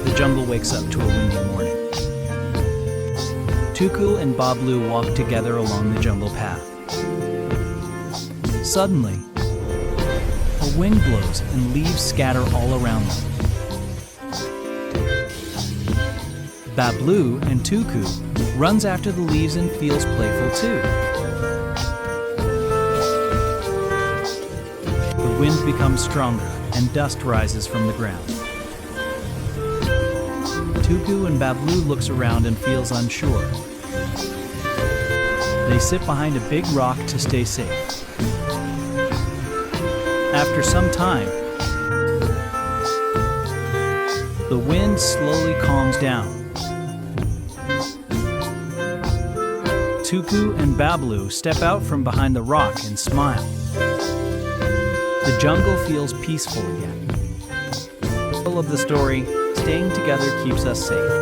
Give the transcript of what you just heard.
the jungle wakes up to a windy morning. Tuku and Babloo walk together along the jungle path. Suddenly, a wind blows and leaves scatter all around them. Babloo and Tuku runs after the leaves and feels playful too. The wind becomes stronger and dust rises from the ground. Tuku and Babloo looks around and feels unsure. They sit behind a big rock to stay safe. After some time, the wind slowly calms down. Tuku and Babloo step out from behind the rock and smile. The jungle feels peaceful again. The moral of the story, staying together keeps us safe.